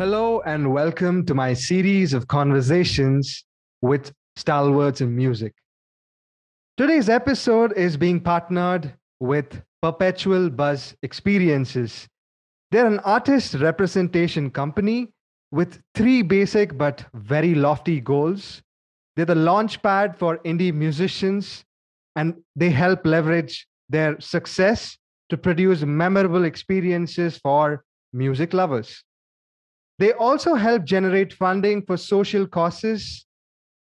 Hello and welcome to my series of conversations with Stalwarts in Music. Today's episode is being partnered with Perpetual Buzz Experiences. They're an artist representation company with three basic but very lofty goals. They're the launchpad for indie musicians, and they help leverage their success to produce memorable experiences for music lovers. They also help generate funding for social causes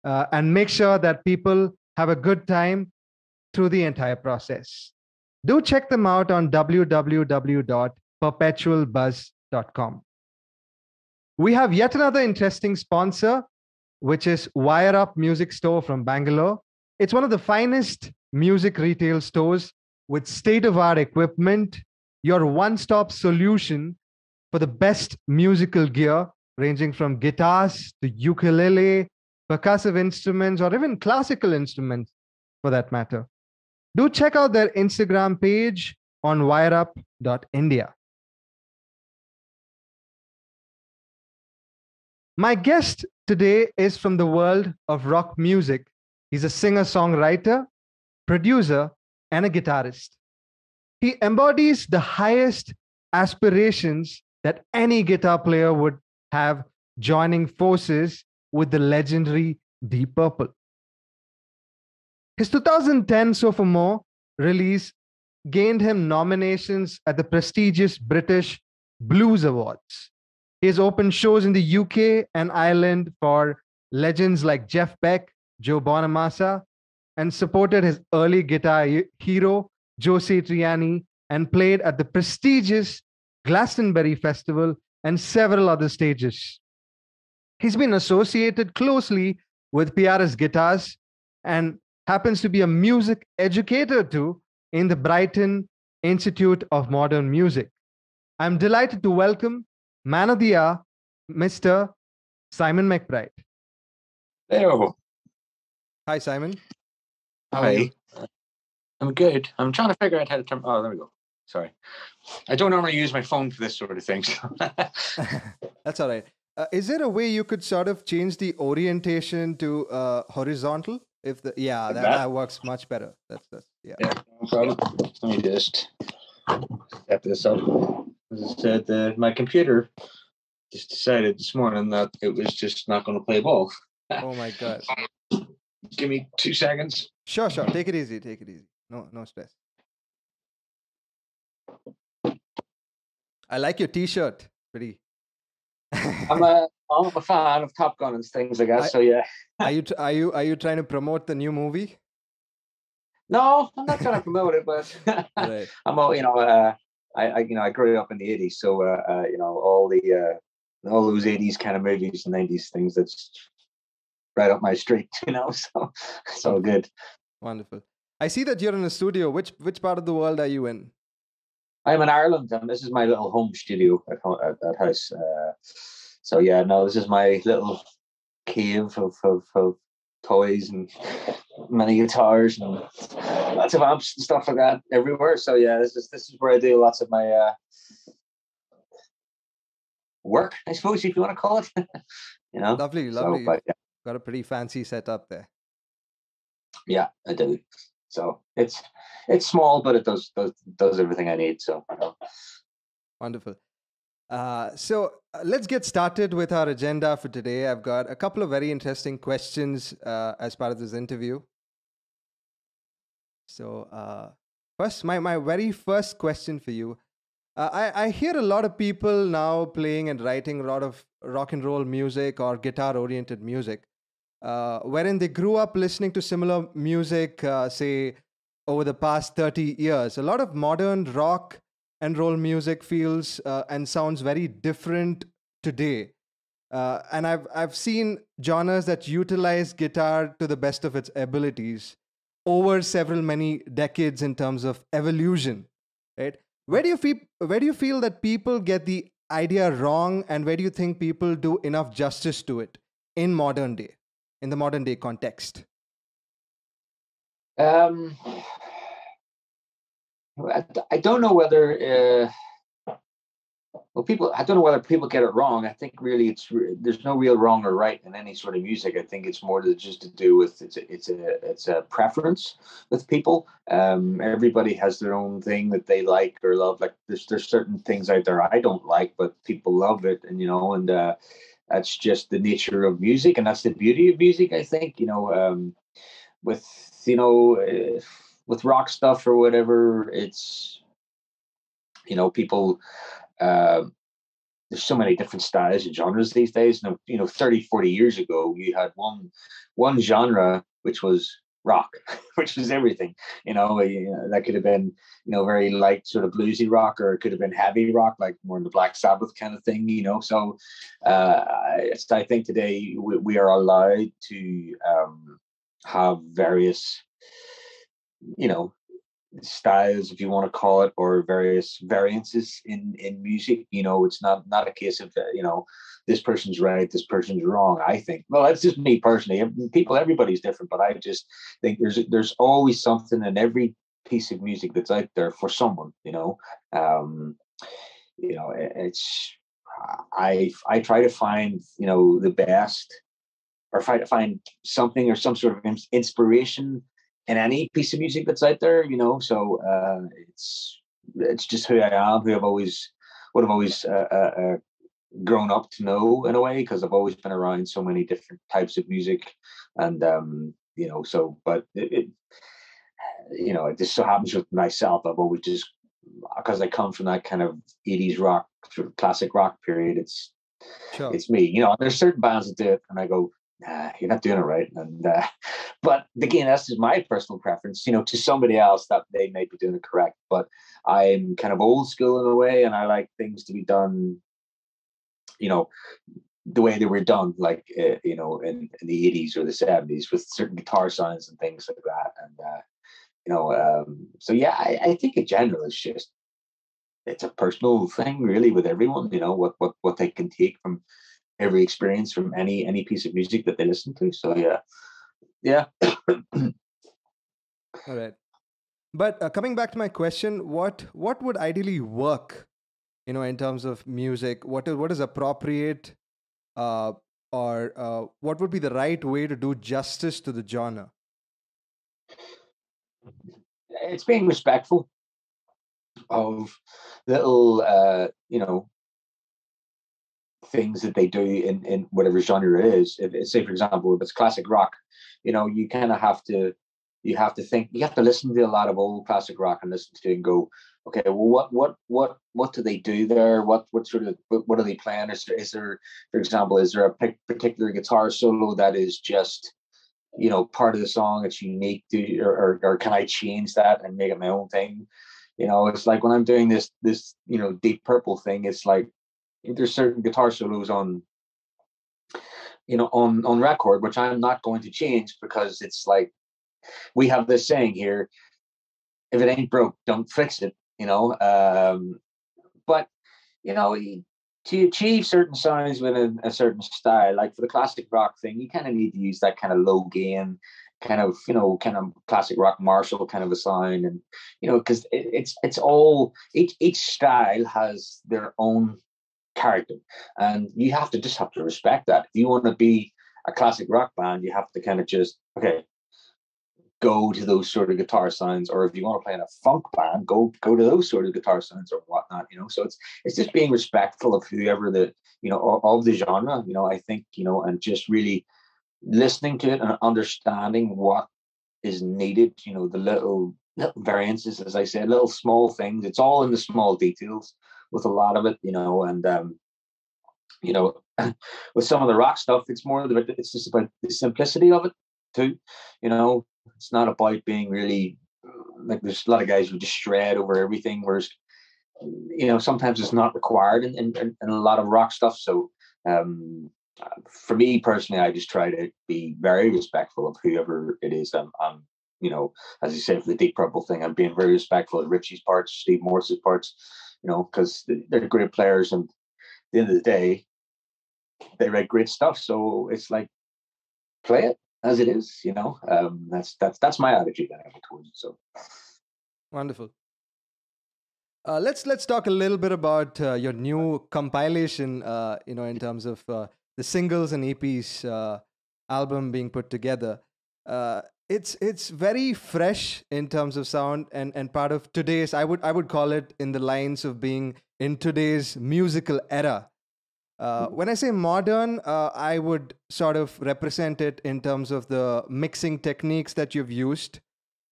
and make sure that people have a good time through the entire process. Do check them out on www.perpetualbuzz.com. We have yet another interesting sponsor, which is Wire Up Music Store from Bangalore. It's one of the finest music retail stores with state-of-art equipment, your one-stop solution for the best musical gear, ranging from guitars to ukulele, percussive instruments, or even classical instruments for that matter. Do check out their Instagram page on wireup.india. My guest today is from the world of rock music. He's a singer-songwriter, producer, and a guitarist. He embodies the highest aspirations that any guitar player would have, joining forces with the legendary Deep Purple. His 2010 Sophomore release gained him nominations at the prestigious British Blues Awards. He has opened shows in the UK and Ireland for legends like Jeff Beck, Joe Bonamassa, and supported his early guitar hero, Joe Satriani, and played at the prestigious Glastonbury Festival and several other stages. He's been associated closely with PRS Guitars and happens to be a music educator too in the Brighton Institute of Modern Music. I'm delighted to welcome Man of the Hour, Mr. Simon McBride. Hello. Hi, Simon. Hi. I'm good. I'm trying to figure out how to turn. Oh, there we go. Sorry. I don't normally use my phone for this sort of thing. So. That's all right. Is there a way you could sort of change the orientation to horizontal? If the that works much better. That's yeah, no problem. Let me just step this up. As I said, my computer just decided this morning that it was just not going to play ball. Oh my god! Give me 2 seconds. Sure. Take it easy. No stress. I like your T-shirt. Pretty. I'm a fan of Top Gun and things, I guess. So yeah. Are you trying to promote the new movie? No, I'm not trying to promote it, but right. I'm all I grew up in the '80s, so all those '80s kind of movies and '90s things. That's right up my street, so it's all good. Wonderful. I see that you're in a studio. Which part of the world are you in? I'm in Ireland, and this is my little home studio at house. So yeah, no, this is my little cave of toys and many guitars and lots of amps and stuff like that everywhere. So yeah, this is where I do lots of my work, I suppose, if you want to call it. Lovely. So, but, yeah. Got a pretty fancy setup there. Yeah, I do. So it's small, but it does everything I need. So wonderful. So let's get started with our agenda for today. I've got a couple of very interesting questions as part of this interview. So first, my very first question for you. I hear a lot of people now playing and writing a lot of rock and roll music or guitar-oriented music, wherein they grew up listening to similar music, say, over the past 30 years. A lot of modern rock and roll music feels and sounds very different today. And I've seen genres that utilize guitar to the best of its abilities over many decades in terms of evolution, right? Where do you feel that people get the idea wrong, and where do you think people do enough justice to it in the modern day context? I don't know whether well, people, I don't know whether people get it wrong. I think really there's no real wrong or right in any sort of music. I think it's more just to do with it's a preference with people. Everybody has their own thing that they like or love. Like there's certain things out there I don't like, but people love it, and that's just the nature of music, and that's the beauty of music. I think with with rock stuff or whatever, it's people. Uh, there's so many different styles and genres these days. 30, 40 years ago, you had one genre, which was rock, which was everything. That could have been, very light sort of bluesy rock, or it could have been heavy rock, like more in the Black Sabbath kind of thing. So I think today we are allowed to have various, you know, styles, if you want to call it, or various variances in music. It's not a case of this person's right, this person's wrong. I think, well, that's just me personally. Everybody's different, but I just think there's always something in every piece of music that's out there for someone. It's I try to find the best, or try to find something or some sort of inspiration in any piece of music that's out there. So it's just who I am, who I've always would have always grown up to know, in a way, because I've always been around so many different types of music. And so, but it just so happens with myself, I've always just, because I come from that kind of 80s rock, sort of classic rock period, Sure. it's me. There's certain bands that do it, and I go, nah, you're not doing it right. And but again, that's just my personal preference. To somebody else, that they may be doing it correct, but I'm kind of old school in a way, and I like things to be done, the way they were done, like in the 80s or the 70s, with certain guitar sounds and things like that. And so yeah, I think in general it's a personal thing, really, with everyone. What they can take from every experience, from any piece of music that they listen to. So yeah. All right. But coming back to my question, what would ideally work, in terms of music? What is appropriate, uh, or what would be the right way to do justice to the genre? It's being respectful of little things that they do in whatever genre it is. If, say, for example, if it's classic rock, you kind of have to think, you have to listen to a lot of old classic rock and listen to it and go, okay, well, what do they do there? What are they playing? Is there, for example, is there a particular guitar solo that is just part of the song that's unique to, or can I change that and make it my own thing? It's like when I'm doing this Deep Purple thing, it's like there's certain guitar solos on record which I'm not going to change, because it's like, we have this saying here, if it ain't broke, don't fix it. But to achieve certain sounds within a certain style, like for the classic rock thing, you kind of need to use that kind of low gain, kind of classic rock Marshall kind of a sound. And because it's all, each style has their own character, and you have to respect that. If you want to be a classic rock band, you have to kind of just, okay, go to those sort of guitar sounds. Or if you want to play in a funk band, go to those sort of guitar sounds or whatnot. So it's just being respectful of whoever of the genre. I think, and just really listening to it and understanding what is needed. The little variances, as I said, little small things. It's all in the small details with a lot of it. And you know, with some of the rock stuff, it's just about the simplicity of it too. It's not about being really, like, there's a lot of guys who just shred over everything, whereas sometimes it's not required in a lot of rock stuff. So for me personally, I just try to be very respectful of whoever it is. I'm as you say, for the Deep Purple thing, I'm being very respectful of Richie's parts, Steve Morris's parts, because they're great players, and at the end of the day, they write great stuff. So it's like, play it as it is. That's my attitude towards it. So Wonderful. Let's talk a little bit about your new compilation. In terms of the singles and EPs album being put together. It's very fresh in terms of sound and part of today's. I would call it in the lines of being in today's musical era. When I say modern, I would sort of represent it in terms of the mixing techniques that you've used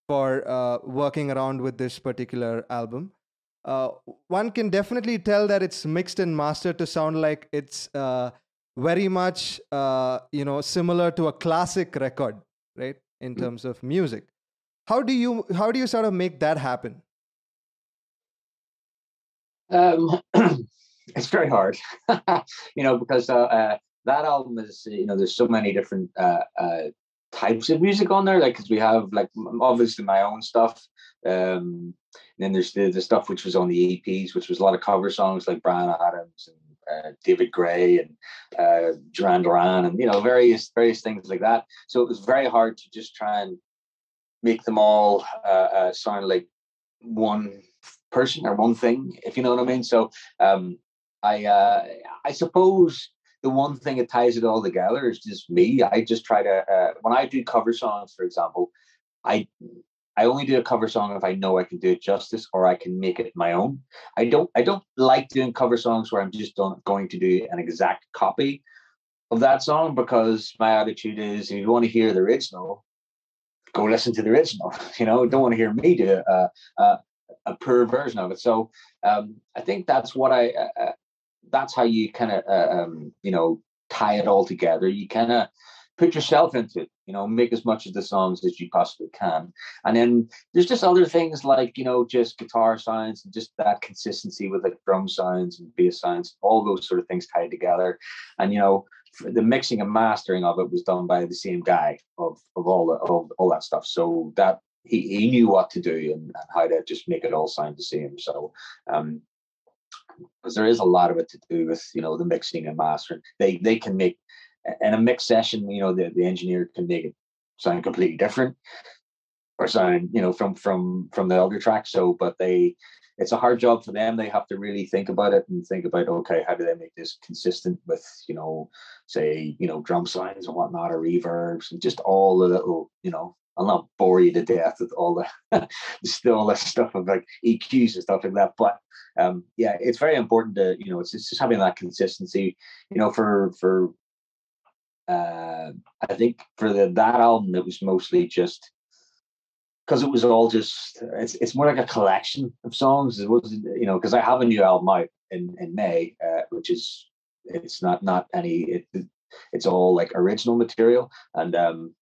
for working around with this particular album. Uh, One can definitely tell that it's mixed and mastered to sound like it's very much similar to a classic record, right? In terms of music, how do you sort of make that happen? Um, it's very hard, because that album is, there's so many different types of music on there. Like, because we have like obviously my own stuff, and then there's the stuff which was on the EPs, which was a lot of cover songs like Brian Adams and David Gray and Duran Duran, and various things like that. So it was very hard to just try and make them all sound like one person or one thing, if you know what I mean. So I suppose the one thing that ties it all together is just me. I just try to when I do cover songs, for example, I I only do a cover song if I know I can do it justice or I can make it my own. I don't like doing cover songs where I'm just going to do an exact copy of that song, because my attitude is, if you want to hear the original, go listen to the original. Don't want to hear me do a poor version of it. So I think that's how you kind of tie it all together. You kind of put yourself into it, make as much of the songs as you possibly can. And then there's just other things like, just guitar sounds and just that consistency with like drum sounds and bass sounds, all those sort of things tied together. And, the mixing and mastering of it was done by the same guy of all that stuff. So that he knew what to do and how to just make it all sound the same. So, because there is a lot of it to do with, the mixing and mastering. They can make, in a mix session, the engineer can make it sound completely different or sound, from the other track. So, but it's a hard job for them. They have to really think about it and think about, okay, how do they make this consistent with, say, drum sounds and whatnot, or reverbs, and just all the little, I'll not bore you to death with all the still this stuff of like EQs and stuff like that. But yeah, it's very important to, it's just having that consistency, for I think for that album, it was mostly just because it was all just, it's more like a collection of songs. It was, because I have a new album out in May, which is, it's not any, it's all like original material. And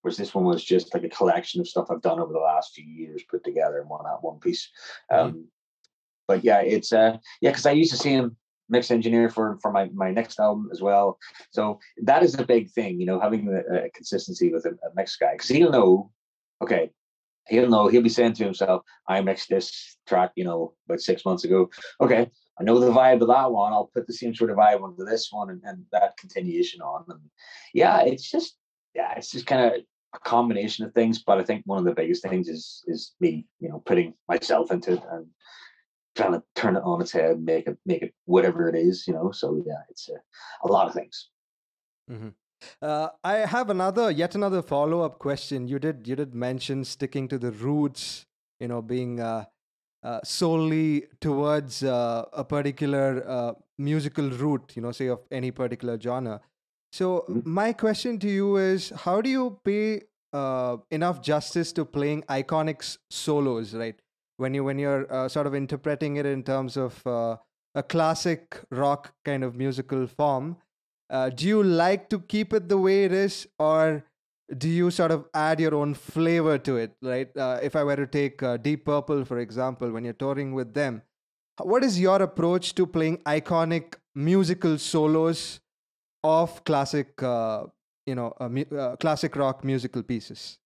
whereas this one was just like a collection of stuff I've done over the last few years put together in one piece. But yeah, it's because I used to see him mix engineer for my next album as well. So that is a big thing, having a consistency with a mix guy, because he'll know, okay, he'll be saying to himself, I mixed this track, about 6 months ago. Okay, I know the vibe of that one. I'll put the same sort of vibe onto this one, and that continuation on. And yeah, it's just kind of a combination of things. But I think one of the biggest things is me, putting myself into it and trying to turn it on its head, make it whatever it is, So yeah, it's a lot of things. Mm-hmm. I have yet another follow up question. You did mention sticking to the roots, being solely towards a particular musical route, say of any particular genre. So my question to you is, how do you pay enough justice to playing iconic solos, right? When you're sort of interpreting it in terms of a classic rock kind of musical form, do you like to keep it the way it is, or do you sort of add your own flavor to it, right? If I were to take Deep Purple, for example, when you're touring with them, what is your approach to playing iconic musical solos of classic, classic rock musical pieces?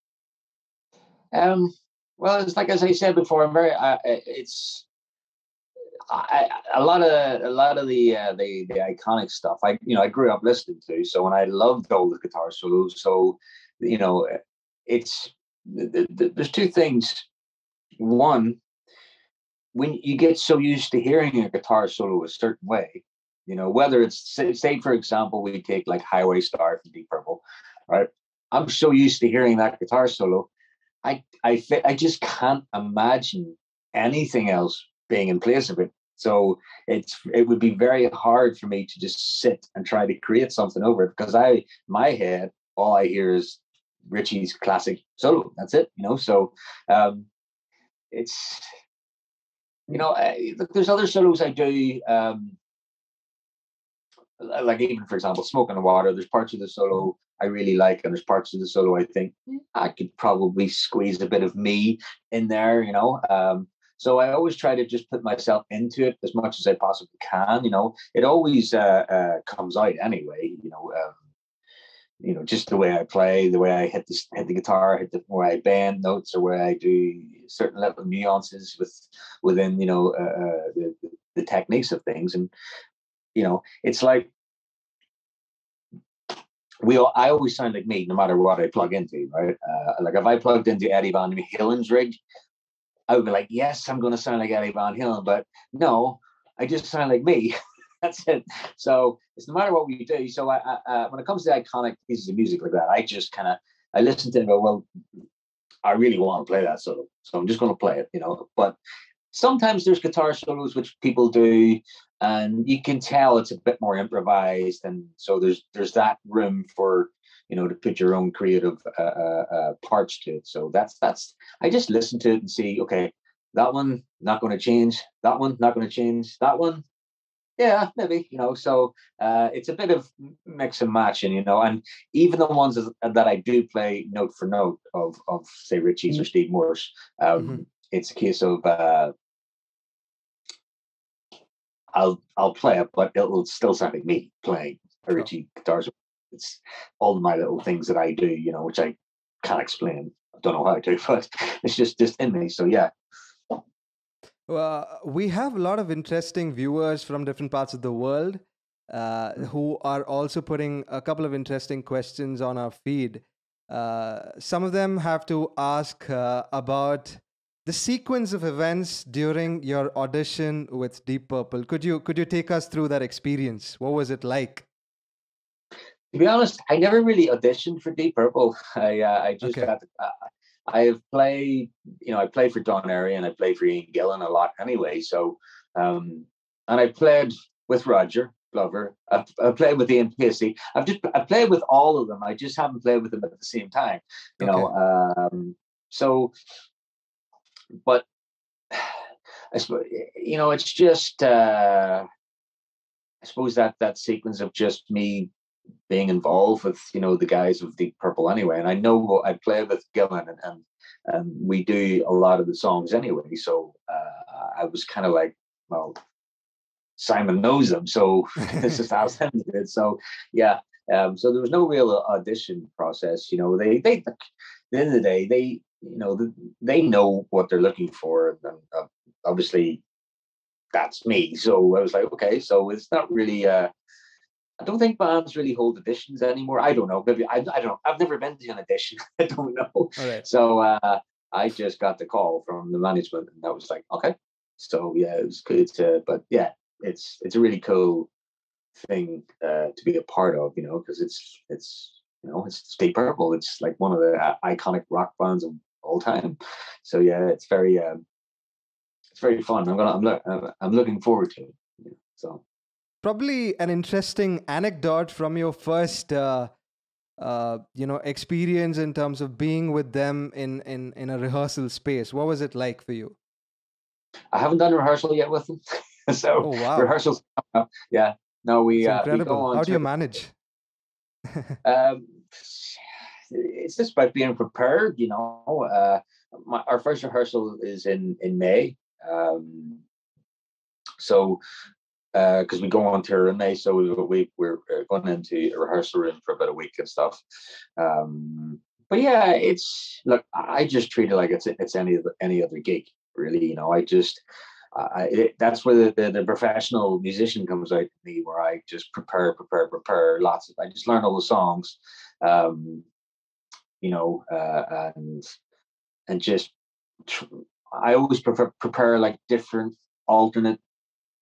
Um, well, it's like, as I said before, I'm very. It's a lot of the iconic stuff. I grew up listening to, so, and I loved all the guitar solos. So, it's there's two things. One, when you get so used to hearing a guitar solo a certain way, you know, whether it's say for example, we take like Highway Star from Deep Purple, right? I'm so used to hearing that guitar solo, I just can't imagine anything else being in place of it. So it would be very hard for me to just sit and try to create something over it, because my head, all I hear is Richie's classic solo. That's it, you know. So it's, you know, there's other solos I do. Like even for example, Smoke on the Water. There's parts of the solo I really like, and there's parts of the solo I think I could probably squeeze a bit of me in there, you know. So I always try to just put myself into it as much as I possibly can. You know, it always comes out anyway. You know, just the way I play, the way I hit the guitar, the way I bend notes, or where I do certain little nuances within, you know, the techniques of things. And you know, it's like I always sound like me no matter what I plug into, right? Like if I plugged into Eddie Van Halen's rig, I would be like, yes, I'm going to sound like Eddie Van Halen, but no, I just sound like me. That's it. So it's no matter what we do. So when it comes to iconic pieces of music like that, I listen to it and go, well, I really want to play that solo, so I'm just going to play it, you know. But sometimes there's guitar solos which people do, and you can tell it's a bit more improvised, and so there's that room for, you know, to put your own creative parts to it. So that's I just listen to it and see, okay, that one not going to change, that one not going to change, that one, yeah, maybe, you know. So it's a bit of mix and matching, you know. And even the ones that I do play note for note of say Richie's or Steve Moore's, it's a case of I'll play it, but it'll still sound like me playing a Richie guitars. It's all my little things that I do, you know, which I can't explain. I don't know how to, but it's just in me. So yeah. Well, we have a lot of interesting viewers from different parts of the world who are also putting a couple of interesting questions on our feed. Some of them have to ask about the sequence of events during your audition with Deep Purple. Could you take us through that experience? What was it like? To be honest, I never really auditioned for Deep Purple. I just got. I've played, you know, I played for Don Airy and I played for Ian Gillan a lot anyway. So, and I played with Roger Glover. I played with Ian Pacey. I played with all of them. I just haven't played with them at the same time, you know. So, but I suppose, you know, it's just I suppose that sequence of just me being involved with, you know, the guys of Deep Purple anyway. And I know I play with Gillan, and we do a lot of the songs anyway. So I was kind of like, well, Simon knows them, so this is how Simon did. So yeah, so there was no real audition process. You know, they at the end of the day, they know what they're looking for, and obviously that's me. So I was like, okay, so it's not really. I don't think bands really hold auditions anymore. I don't know. Maybe I don't know. I've never been to an audition. I don't know. All right. So I just got the call from the management, and I was like, okay. So yeah, it was good. But yeah, it's a really cool thing to be a part of, you know, because it's you know, it's Deep Purple. It's like one of the iconic rock bands of all time. So yeah, it's very fun. I'm looking forward to it. You know, so. Probably an interesting anecdote from your first, experience in terms of being with them in a rehearsal space. What was it like for you? I haven't done a rehearsal yet with them, so Oh wow, rehearsals. Yeah, no, it's we go incredible. on How do to. you manage? Um, it's just about being prepared, you know. Our first rehearsal is in May, so because we go on tour in May, so we're going into a rehearsal room for about a week and stuff. But yeah, it's look, I just treat it like it's any other gig, really. You know, that's where the professional musician comes out to me, where I just prepare lots of. I just learn all the songs, you know, and just I always prepare like different alternate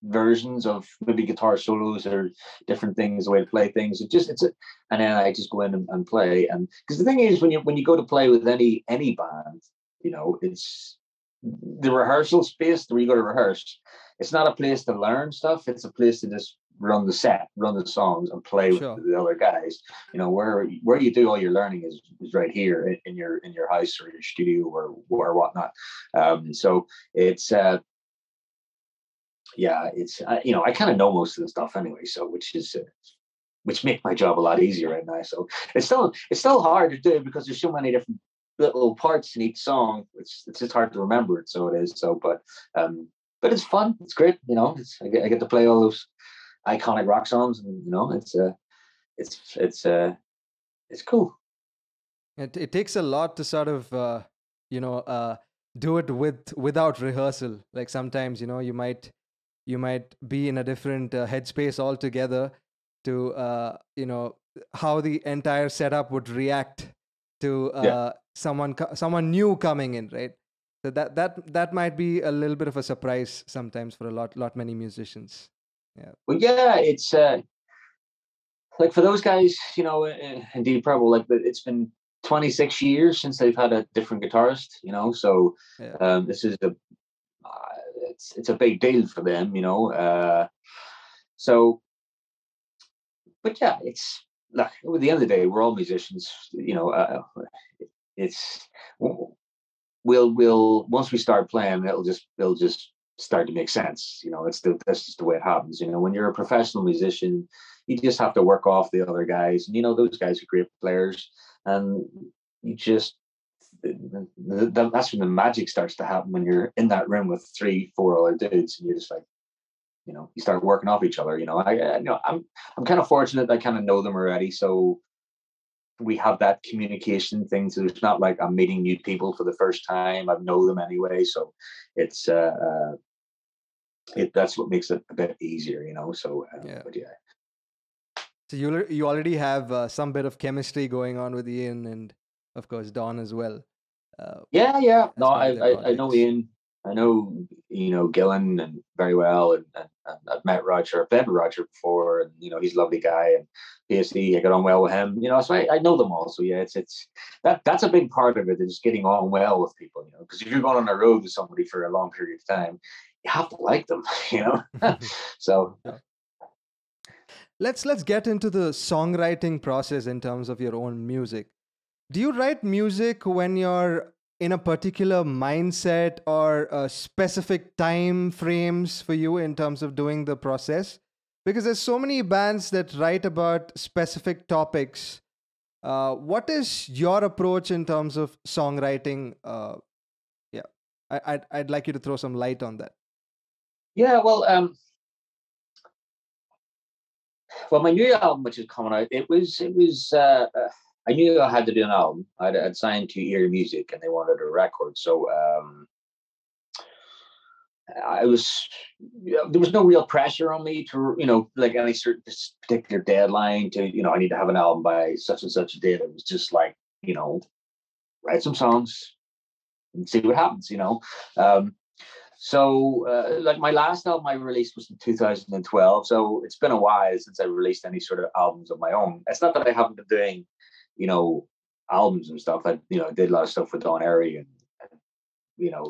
versions of maybe guitar solos or different things, the way to play things. And then I just go in and play. And because the thing is, when you go to play with any band, it's the rehearsal space where you go to rehearse. It's not a place to learn stuff. It's a place to just run the set, run the songs, and play with Sure. the other guys. Where you do all your learning is right here in your house or your studio or whatnot. So it's it's I kind of know most of the stuff anyway, so which make my job a lot easier right now. So it's still hard to do because there's so many different little parts in each song. It's just hard to remember it. So it is. So, but it's fun. It's great. I get to play all those iconic rock songs, and it's cool. It takes a lot to sort of do it without rehearsal. Like sometimes you might be in a different headspace altogether to how the entire setup would react to Yeah. someone new coming in, right? So that might be a little bit of a surprise sometimes for a lot many musicians. Yeah. Well, yeah, it's like for those guys, indeed, probably like it's been 26 years since they've had a different guitarist, so Yeah. this is it's a big deal for them, so, but yeah, it's like at the end of the day, we're all musicians, it's we'll once we start playing, it'll just start to make sense. That's just the way it happens. When you're a professional musician, you just have to work off the other guys, and those guys are great players, and you just that's when the magic starts to happen, when you're in that room with 3-4 other dudes, and you're just like, you start working off each other. I'm kind of fortunate. I kind of know them already, so we have that communication thing. So it's not like I'm meeting new people for the first time. I know them anyway, so it's that's what makes it a bit easier, So, Yeah. but yeah. So you already have some bit of chemistry going on with Ian and of course Don as well. Yeah. No, As part of their I know projects. Ian. I know Gillen and very well, and I've met Roger. I've met Roger before, and he's a lovely guy, and basically I got on well with him. So I know them all. So yeah, it's that's a big part of it, is getting on well with people. Because if you're going on a road with somebody for a long period of time, you have to like them. So. Yeah. Let's get into the songwriting process in terms of your own music. Do you write music when you're in a particular mindset or specific time frames for you in terms of doing the process? Because there's so many bands that write about specific topics. What is your approach in terms of songwriting? Yeah, I'd like you to throw some light on that. Yeah, well, my new album, which is coming out, I knew I had to do an album. I'd signed to Ear Music, and they wanted a record, so I was there was no real pressure on me to like any certain particular deadline to I need to have an album by such and such a date. It was just like write some songs and see what happens. Um, So, like my last album I released was in 2012. So it's been a while since I released any sort of albums of my own. It's not that I haven't been doing, albums and stuff. I did a lot of stuff with Don Airy and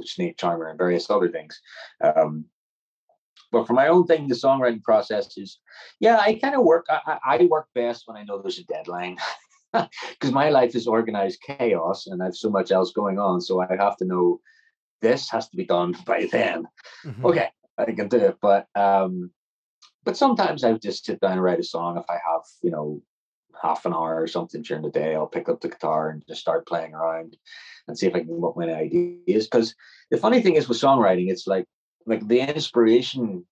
Snake Charmer and various other things. But for my own thing, the songwriting process is, yeah, I kind of work. I work best when I know there's a deadline. Because my life is organized chaos and I have so much else going on. So I have to know this has to be done by then. Mm-hmm. Okay, I can do it. But sometimes I just sit down and write a song. If I have, half an hour or something during the day, I'll pick up the guitar and just start playing around and see if I can come up with any ideas. Because the funny thing is with songwriting, it's like the inspiration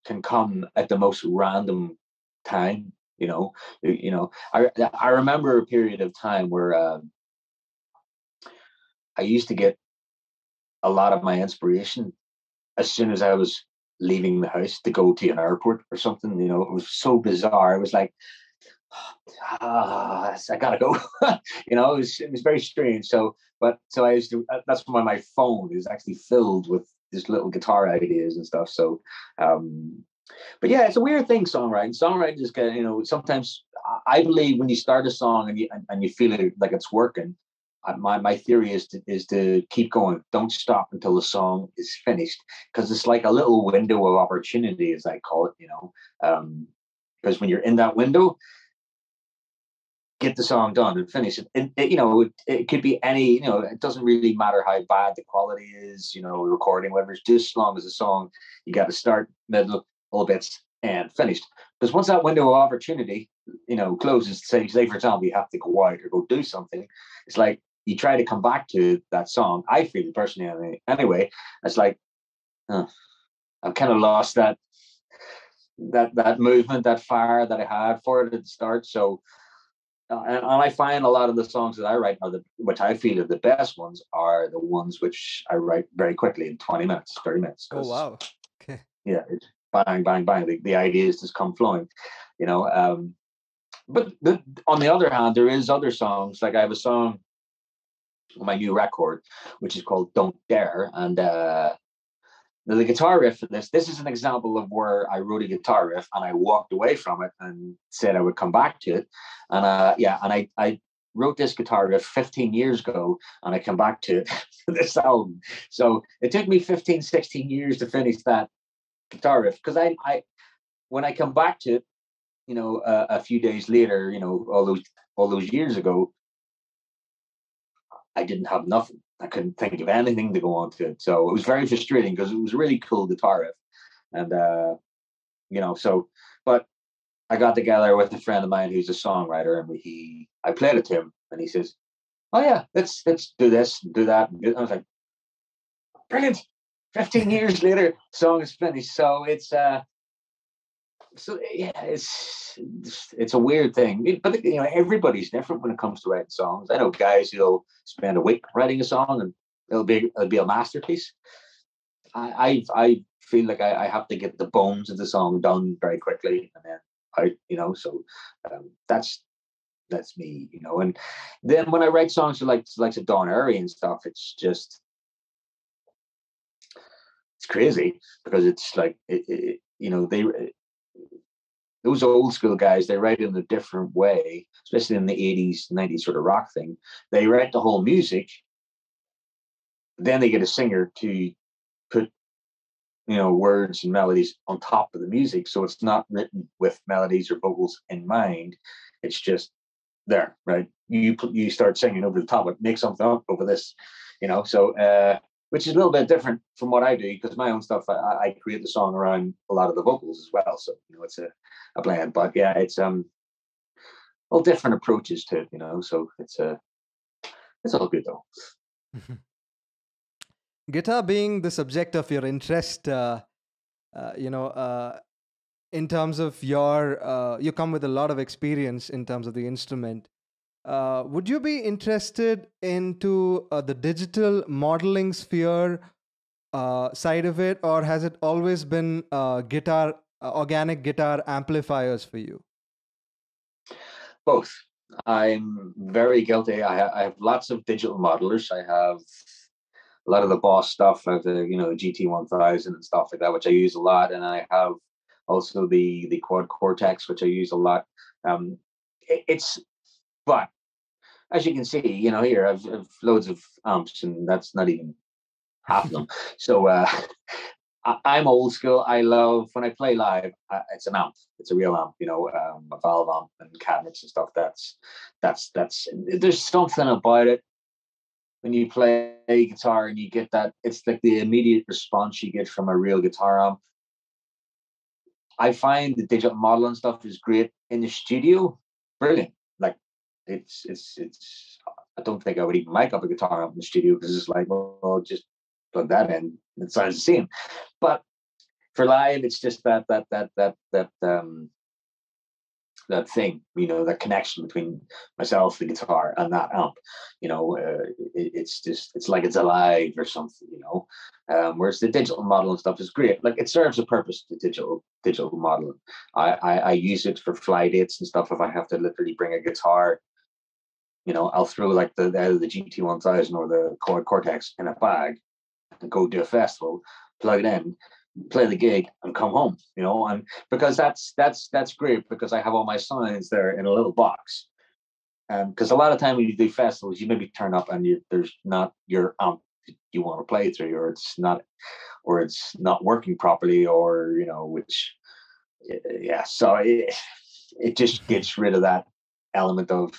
can come at the most random time. I remember a period of time where I used to get a lot of my inspiration as soon as I was leaving the house to go to an airport or something. It was so bizarre. It was like, I gotta go. It was very strange. So But so I used to. That's why my phone is actually filled with just little guitar ideas and stuff. So, but yeah, it's a weird thing. Songwriting is kind of, sometimes I believe when you start a song and you feel it like it's working. My theory is to keep going. Don't stop until the song is finished, because it's like a little window of opportunity, as I call it. Because when you're in that window, get the song done and finish it. It could be any, it doesn't really matter how bad the quality is, recording, whatever. It's just as long as the song, you got to start, middle, all bits, and finished. Because once that window of opportunity, closes, say for example, you have to go out or go do something, it's like you try to come back to that song. I feel personally, anyway, it's like, I've kind of lost that movement, that fire that I had for it at the start. So, and I find a lot of the songs that I write which I feel are the best ones, are the ones which I write very quickly in 20 minutes, 30 minutes. Oh, wow. Okay. Yeah, it's bang, bang, bang. The ideas just come flowing, But on the other hand, there is other songs. Like I have a song on my new record, which is called "Don't Dare," and the guitar riff for this is an example of where I wrote a guitar riff and I walked away from it and said I would come back to it. And I wrote this guitar riff 15 years ago and I come back to it for this album. So it took me 15, 16 years to finish that guitar riff, because I when I come back to it, a few days later, all those years ago, I didn't have nothing. I couldn't think of anything to go on to it. So it was very frustrating, because it was a really cool guitar riff. And, but I got together with a friend of mine who's a songwriter, and I played it to him, and he says, "Oh yeah, let's do this and do that." And I was like, "Brilliant." 15 years later, song is finished. So it's, it's a weird thing, but everybody's different when it comes to writing songs. I know guys who'll spend a week writing a song and it'll be a masterpiece. I feel like I have to get the bones of the song done very quickly, and then so that's me, and then when I write songs like Dawn Airy and stuff, it's crazy, because it's like those old school guys, they write in a different way, especially in the 80s, 90s sort of rock thing. They write the whole music, then they get a singer to put, words and melodies on top of the music. So it's not written with melodies or vocals in mind. It's just there, right? You start singing over the top of it, make something up over this, so which is a little bit different from what I do, because my own stuff, I create the song around a lot of the vocals as well. So, it's a blend, but yeah, it's all different approaches to it, so it's all good though. Guitar being the subject of your interest, in terms of you come with a lot of experience in terms of the instrument. Would you be interested into the digital modeling sphere side of it, or has it always been organic guitar amplifiers for you? Both. I'm very guilty. I have lots of digital modelers. I have a lot of the Boss stuff, like the GT1000 and stuff like that, which I use a lot, and I have also the Quad Cortex, which I use a lot. But as you can see, here I've loads of amps, and that's not even half of them. So I'm old school. I love when I play live. It's an amp. It's a real amp. A valve amp and cabinets and stuff. That's. There's something about it when you play guitar and you get that. It's like the immediate response you get from a real guitar amp. I find the digital modeling stuff is great in the studio. Brilliant. Like it's. I don't think I would even mic up a guitar amp in the studio, because it's like, well, just plug that in. It sounds the same. But for live, it's just that thing, that connection between myself, the guitar, and that amp. It's like it's alive or something. Whereas the digital modeling stuff is great. Like, it serves a purpose. The digital modeling. I use it for fly dates and stuff. If I have to literally bring a guitar, I'll throw like the GT1000 or the Chord Cortex in a bag and go do a festival, plug it in, play the gig, and come home. And because that's great, because I have all my signs there in a little box. Because a lot of time when you do festivals, you maybe turn up and there's not your amp you want to play through, or it's not working properly, or which, yeah. So it just gets rid of that element of,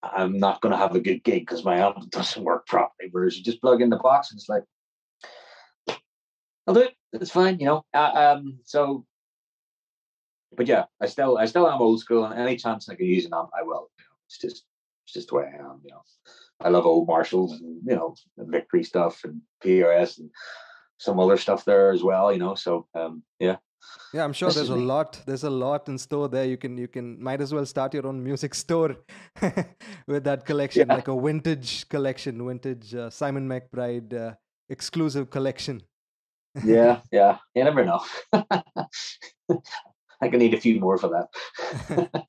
I'm not going to have a good gig because my amp doesn't work properly. Whereas you just plug in the box and it's like, I'll do it. It's fine, So, but yeah, I still am old school, and any chance I can use an amp, I will. It's just the way I am. I love old Marshalls and Victory stuff and PRS and some other stuff there as well. So yeah. Yeah, I'm sure there's a lot. There's a lot in store there. You can might as well start your own music store with that collection, like a vintage collection, vintage Simon McBride exclusive collection. Yeah. You never know. I can need a few more for that.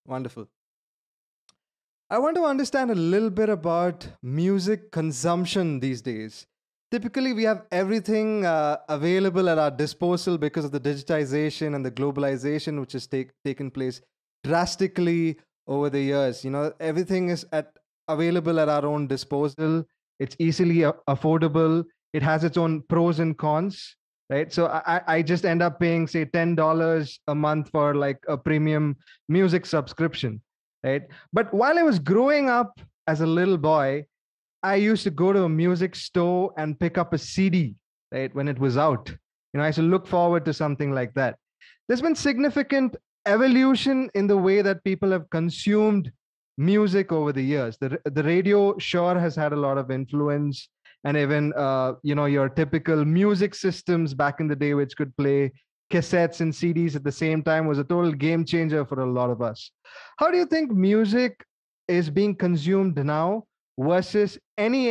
Wonderful. I want to understand a little bit about music consumption these days. Typically, we have everything available at our disposal because of the digitization and the globalization which has taken place drastically over the years. Everything is available at our own disposal. It's easily affordable. It has its own pros and cons, right? So I just end up paying, say, $10 a month for like a premium music subscription, right? But while I was growing up as a little boy, I used to go to a music store and pick up a CD, right, when it was out. I used to look forward to something like that. There's been significant evolution in the way that people have consumed music over the years. The radio sure has had a lot of influence, and even your typical music systems back in the day, which could play cassettes and CDs at the same time, was a total game changer for a lot of us. How do you think music is being consumed now versus any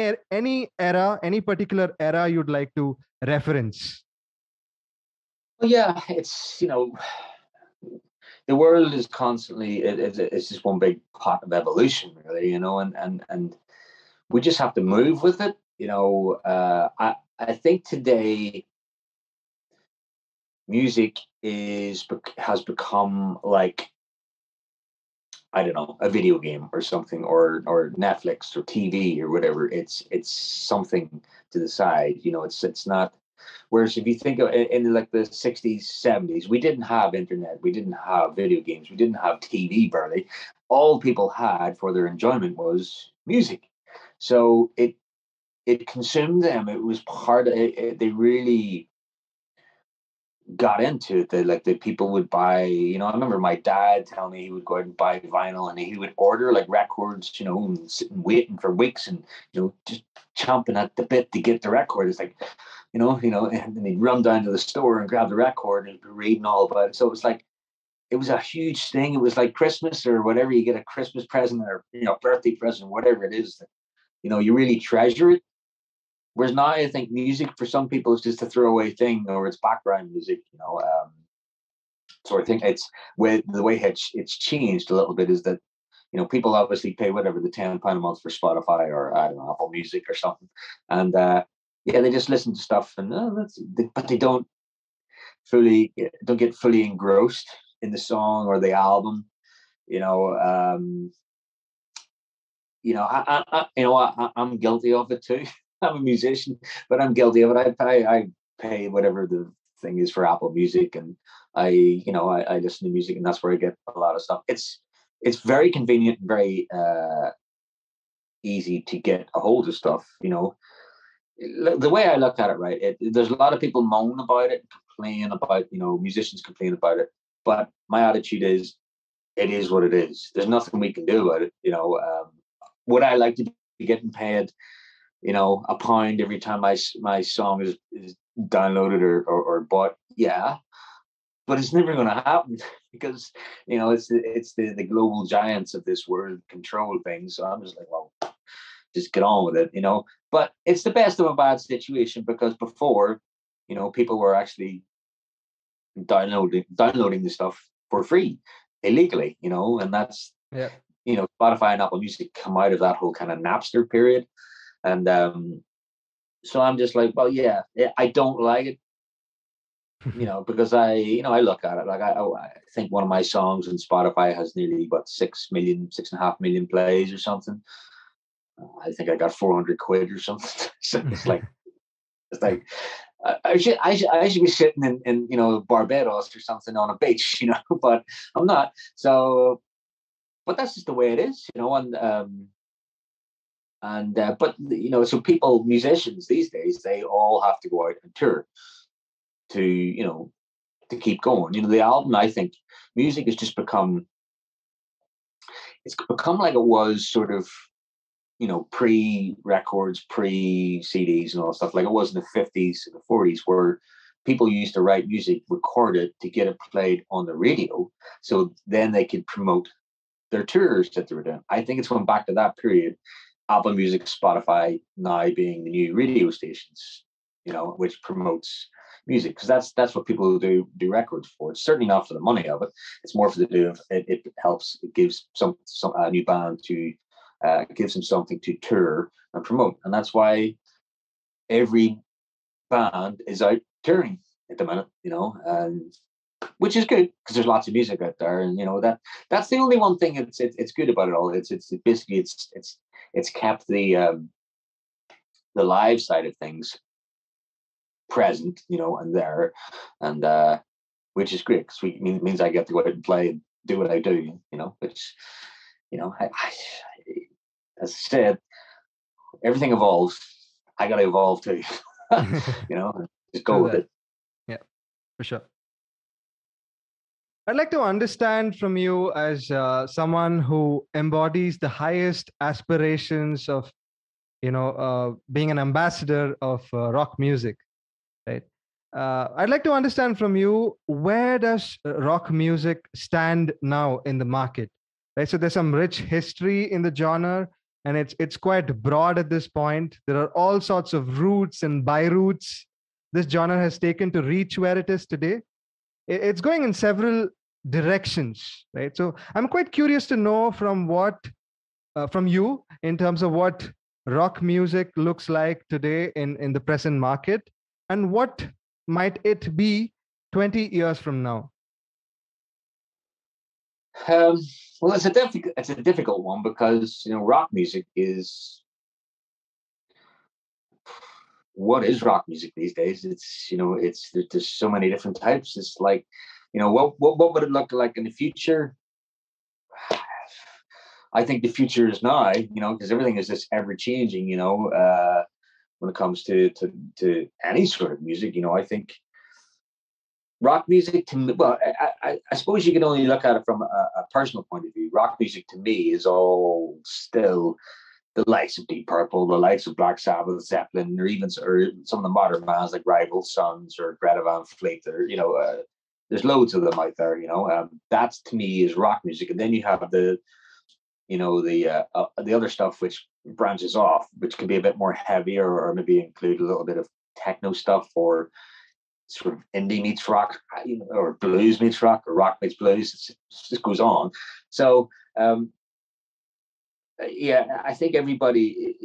era, any particular era you'd like to reference? Well, yeah, it's the world is constantly, it's just one big pot of evolution, really, and we just have to move with it. I think today music has become like, I don't know, a video game or something, or Netflix or TV or whatever. It's something to the side. It's not. Whereas if you think of in like the 60s, 70s, we didn't have internet, we didn't have video games, we didn't have TV barely. All people had for their enjoyment was music. So it consumed them. It was part of it. They really got into it. The people would buy, I remember my dad telling me he would go out and buy vinyl, and he would order like records, and sitting waiting for weeks, and just chomping at the bit to get the record. It's like, and then he'd run down to the store and grab the record and be reading all about it. So it was like, it was a huge thing. It was like Christmas or whatever. You get a Christmas present or birthday present, whatever it is, that you really treasure it. Whereas now I think music for some people is just a throwaway thing, or it's background music. So I think it's with the way it's changed a little bit, is that people obviously pay whatever, the £10 a month for Spotify, or I don't know, Apple Music or something, and they just listen to stuff, and but they don't get fully engrossed in the song or the album. I'm guilty of it too. I'm a musician, but I'm guilty of it. I pay whatever the thing is for Apple Music, and I listen to music, and that's where I get a lot of stuff. It's very convenient, and very easy to get a hold of stuff. The way I look at it, right? There's a lot of people moan about it, complain about, musicians complain about it, but my attitude is, it is what it is. There's nothing we can do about it. Would I like to be getting paid, £1 every time my song is downloaded or bought? Yeah, but it's never going to happen because it's the global giants of this world control things. So I'm just like, well, just get on with it. But it's the best of a bad situation, because before, people were actually downloading the stuff for free illegally, and that's Yeah. Spotify and Apple Music come out of that whole kind of Napster period. And so I'm just like, well, yeah, I don't like it, because I look at it like I think one of my songs on Spotify has nearly 6.5 million plays or something. I think I got 400 quid or something. So it's like I should be sitting in Barbados or something on a beach, but I'm not. So, but that's just the way it is, but so musicians these days, they all have to go out and tour to keep going. The album, I think, music has just become like it was sort of pre-records, pre-CDs and all that stuff, like it was in the 50s and the 40s, where people used to write music, record it to get it played on the radio, so then they could promote their tours that they were doing. I think it's going back to that period. Apple Music, Spotify now being the new radio stations, which promotes music, because that's what people do records for. It's certainly not for the money of it. It's more for the do of it. It helps. It gives some a new band to gives them something to tour and promote, and that's why every band is out touring at the minute. And which is good, because there's lots of music out there, and that's the only one thing it's good about it all. It's basically it's kept the live side of things present, and there, and which is great, because means I get to go out and play and do what I do, which as I said, everything evolves. I got to evolve too, just go with it. Yeah, for sure. I'd like to understand from you, as someone who embodies the highest aspirations of, being an ambassador of rock music, right? I'd like to understand from you, where does rock music stand now in the market, right? So there's some rich history in the genre, and it's quite broad at this point. There are all sorts of routes and by routes this genre has taken to reach where it is today. It's going in several directions, right? So I'm quite curious to know from you, in terms of what rock music looks like today in the present market, and what might it be 20 years from now. Well, it's a difficult one, because rock music is, what is rock music these days? There's so many different types. It's like, what would it look like in the future? I think the future is now, because everything is just ever changing, when it comes to any sort of music. I think rock music, to me, well, I suppose you can only look at it from a personal point of view. Rock music to me is all still the likes of Deep Purple, the likes of Black Sabbath, Zeppelin, or some of the modern bands like Rival Sons or Greta Van Fleet. Or there's loads of them out there. That's, to me, is rock music. And then you have the other stuff which branches off, which can be a bit more heavier, or maybe include a little bit of techno stuff, or sort of indie meets rock, or blues meets rock, or rock meets blues. It just goes on. So I think everybody,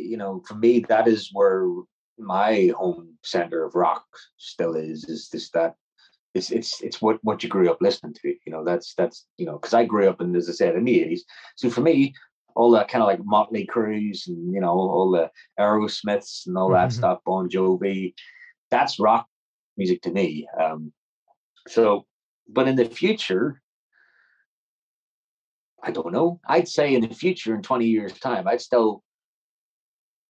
for me, that is where my home center of rock still is this, that it's what you grew up listening to. That's because I grew up as I said, in the 80s. So for me, all that kind of like Motley Crues and all the Aerosmiths and all that stuff, Bon Jovi, that's rock music to me. But in the future, I don't know. I'd say in the future, in 20 years' time, I'd still,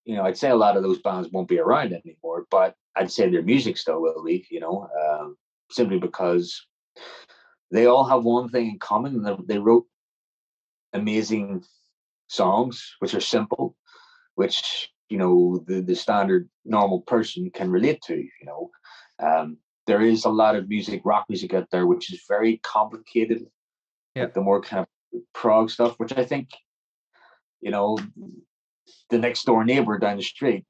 I'd say a lot of those bands won't be around anymore, but I'd say their music still will be, simply because they all have one thing in common. They wrote amazing songs, which are simple, which, the standard normal person can relate to, there is a lot of rock music out there, which is very complicated. Yeah. Like the more kind of prog stuff, which I think, the next door neighbor down the street,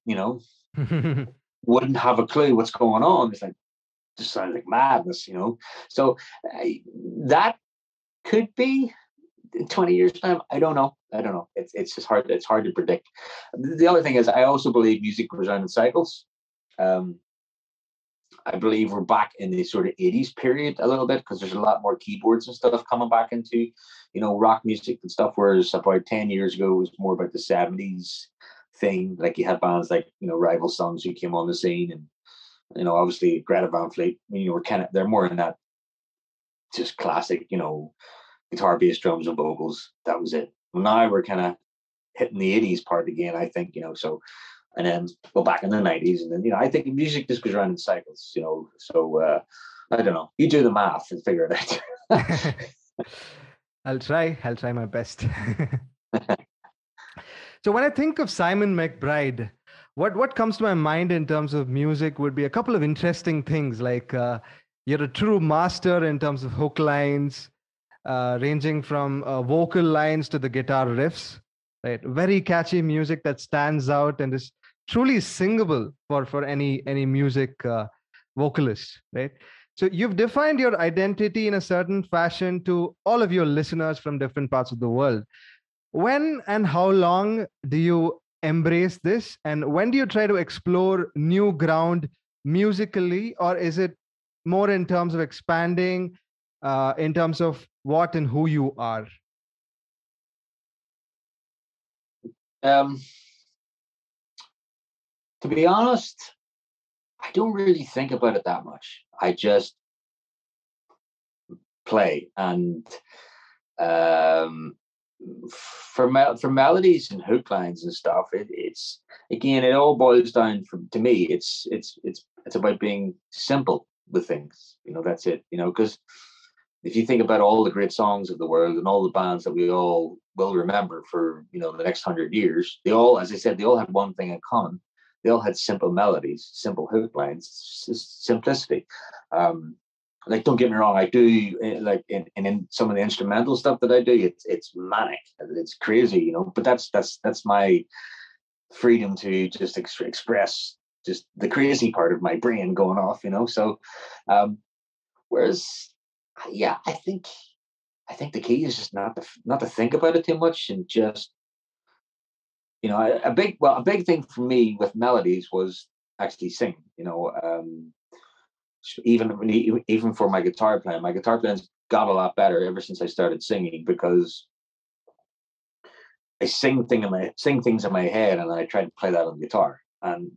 wouldn't have a clue what's going on. It's like, just sounds like madness, So that could be in 20 years time, I don't know. It's just hard. It's hard to predict. The other thing is, I also believe music goes around in cycles. Um, I believe we're back in the sort of 80s period a little bit, because there's a lot more keyboards and stuff coming back into, rock music and stuff. Whereas about 10 years ago, it was more about the 70s thing. Like you had bands like, Rival Sons who came on the scene, and, obviously Greta Van Fleet, they're more in that just classic, guitar, bass, drums, and vocals. That was it. Well, now we're kind of hitting the 80s part again, I think, so, and then go back in the 90s. And then, I think music just goes around in cycles, so I don't know. You do the math and figure it out. I'll try my best. So when I think of Simon McBride, what comes to my mind in terms of music would be a couple of interesting things, like you're a true master in terms of hook lines, ranging from vocal lines to the guitar riffs, right? Very catchy music that stands out and is truly singable for any music vocalist, right? So you've defined your identity in a certain fashion to all of your listeners from different parts of the world. When and how long do you embrace this? And when do you try to explore new ground musically? Or is it more in terms of expanding, in terms of what and who you are? To be honest, I don't really think about it that much. I just play, and for melodies and hook lines and stuff, it's again, it all boils down to me. It's about being simple with things. That's it. Because if you think about all the great songs of the world and all the bands that we all will remember for the next 100 years, they all, as I said, they all had one thing in common. They all had simple melodies, simple hook lines, simplicity. Like, don't get me wrong, I do like in some of the instrumental stuff that I do, it's manic, it's crazy, but that's my freedom to just express just the crazy part of my brain going off, so whereas, yeah, I think the key is just not to think about it too much, and just a big thing for me with melodies was actually singing. Even for my guitar playing's got a lot better ever since I started singing, because I sing things in my head, and then I try to play that on the guitar, and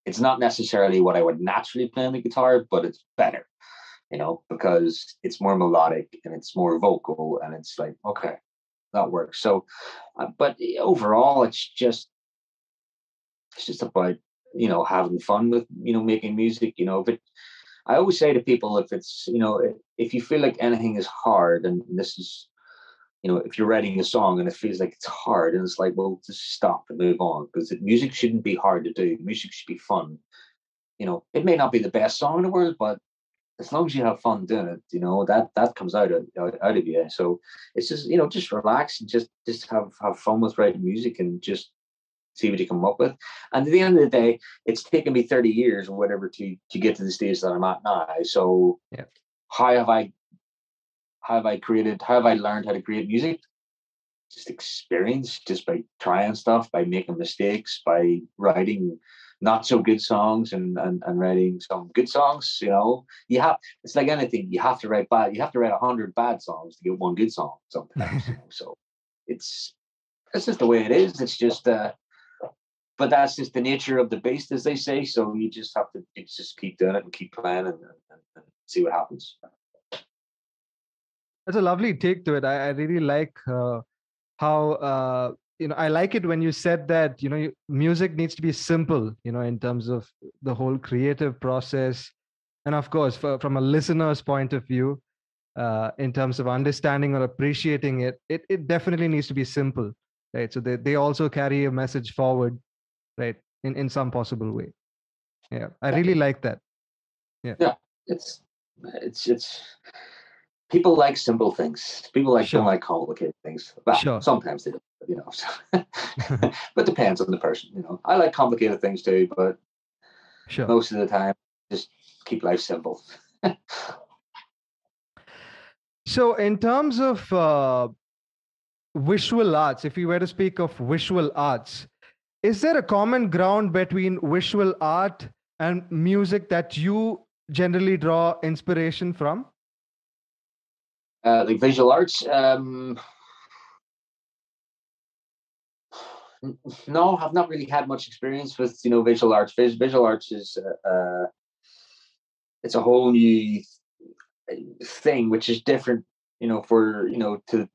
it's not necessarily what I would naturally play on the guitar, but it's better, because it's more melodic and it's more vocal, and it's like, okay, that works. So, but overall, it's just about having fun with making music. But I always say to people, if it's if you feel like anything is hard, and this is if you're writing a song and it feels like it's hard, and it's like, well, just stop and move on, because music shouldn't be hard to do. Music should be fun. It may not be the best song in the world, but as long as you have fun doing it, that comes out of you. So it's just just relax and just have fun with writing music, and just see what you come up with. And at the end of the day, it's taken me 30 years or whatever to get to the stage that I'm at now. So yeah. How have I learned how to create music? Just experience, just by trying stuff, by making mistakes, by writing not so good songs, and writing some good songs. It's like anything. You have to write 100 bad songs to get one good song sometimes. So it's just the way it is. It's just but that's just the nature of the beast, as they say. So you just have to just keep doing it and keep playing, and see what happens. That's a lovely take to it. I really like how I like it when you said that music needs to be simple, in terms of the whole creative process, and of course from a listener's point of view, in terms of understanding or appreciating it definitely needs to be simple, right? So they also carry a message forward, right, in some possible way. Yeah, I really like that. Yeah, it's people like simple things. People don't like complicated things. Well, Sure. Sometimes they do, but depends on the person. I like complicated things too, but Sure. Most of the time, just keep life simple. So in terms of visual arts, if we were to speak of visual arts, is there a common ground between visual art and music that you generally draw inspiration from? Like visual arts. No, I've not really had much experience with visual arts. Visual arts is it's a whole new thing, which is different, for to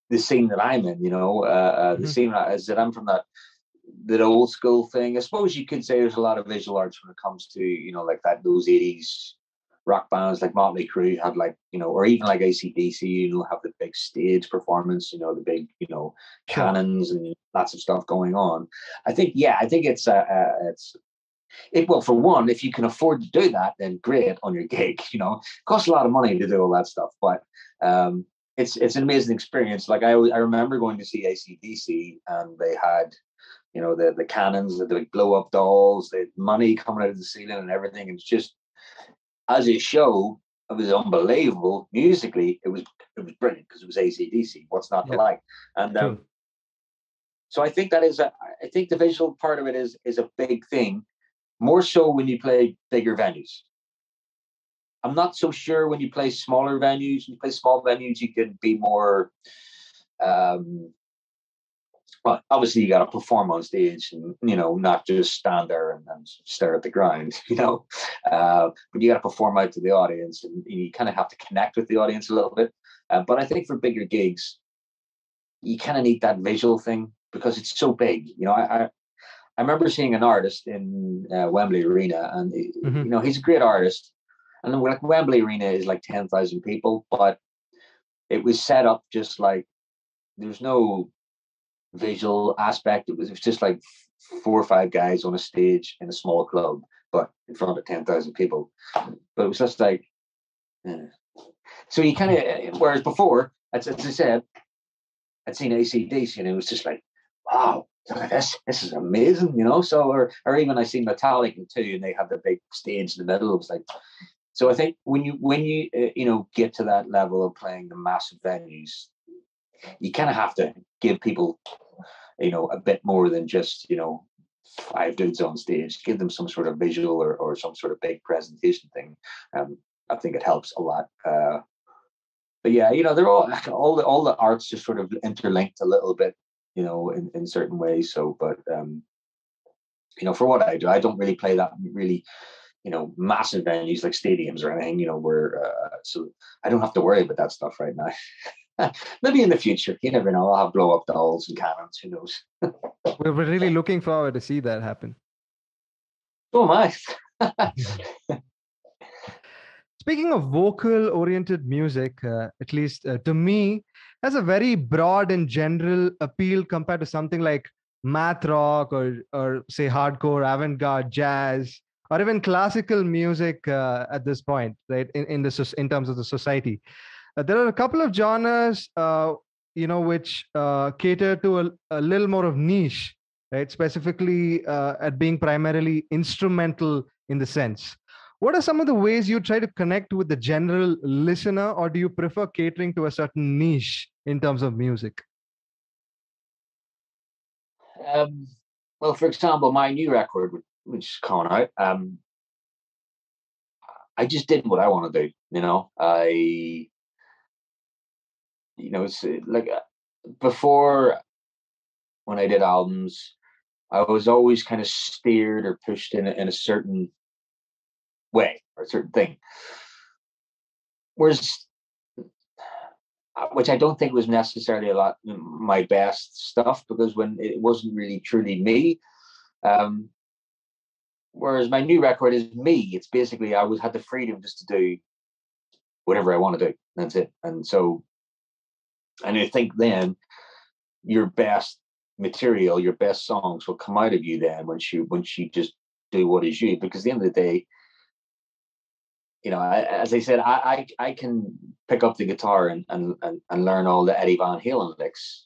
the scene that I'm in. The scene is that I'm from that old school thing. I suppose you could say there's a lot of visual arts when it comes to like that those 80s rock bands like Motley Crue had, like, or even like AC/DC, have the big stage performance, the big, Sure. cannons and lots of stuff going on. I think it's well, for one, if you can afford to do that, then great on your gig. It costs a lot of money to do all that stuff, but it's an amazing experience. Like I remember going to see AC/DC, and they had the cannons, the blow up dolls, the money coming out of the ceiling and everything. And it's just, as a show, it was unbelievable. Musically, it was brilliant because it was AC/DC. What's not to Yeah. like? And True. so I think I think the visual part of it is a big thing, more so when you play bigger venues. I'm not so sure when you play smaller venues. When you play small venues, you can be more. Well, obviously you got to perform on stage, and not just stand there and stare at the ground. But you got to perform out to the audience, and you kind of have to connect with the audience a little bit. But I think for bigger gigs, you kind of need that visual thing because it's so big. I remember seeing an artist in Wembley Arena, and he's a great artist. And then, like, Wembley Arena is like 10,000 people, but it was set up just like there's no visual aspect. It was just like 4 or 5 guys on a stage in a small club, but in front of 10,000 people. But it was just like, so you kind of. Whereas before, as I said, I'd seen AC/DC, and it was just like, wow, look at this. This is amazing, So, or even I seen Metallica too, and they have the big stage in the middle. It was like, so I think when you get to that level of playing the massive venues, you kind of have to give people, a bit more than just 5 dudes on stage. Give them some sort of visual or some sort of big presentation thing. I think it helps a lot. But yeah, they're all the arts just sort of interlinked a little bit, in certain ways. So, but for what I do, I don't really play that really, massive venues like stadiums or anything, where so I don't have to worry about that stuff right now. Maybe in the future, you never know. I'll have blow up dolls and cannons. Who knows? We're really looking forward to see that happen. Oh my! Speaking of vocal oriented music, at least to me, has a very broad and general appeal compared to something like math rock or say hardcore avant-garde jazz or even classical music at this point, right? In terms of the society, there are a couple of genres, which cater to a little more of niche, right? Specifically at being primarily instrumental in the sense. What are some of the ways you try to connect with the general listener, or do you prefer catering to a certain niche in terms of music? Well, for example, my new record, which is coming out, I just did what I want to do. It's like before, when I did albums, I was always kind of steered or pushed in a certain way or a certain thing. Whereas, which I don't think was necessarily a lot my best stuff, because when it wasn't really truly me. Whereas my new record is me. It's basically I had the freedom just to do whatever I want to do. That's it. And so, and I think then your best material, your best songs will come out of you then once you just do what is you. Because at the end of the day, as I said, I can pick up the guitar and learn all the Eddie Van Halen licks.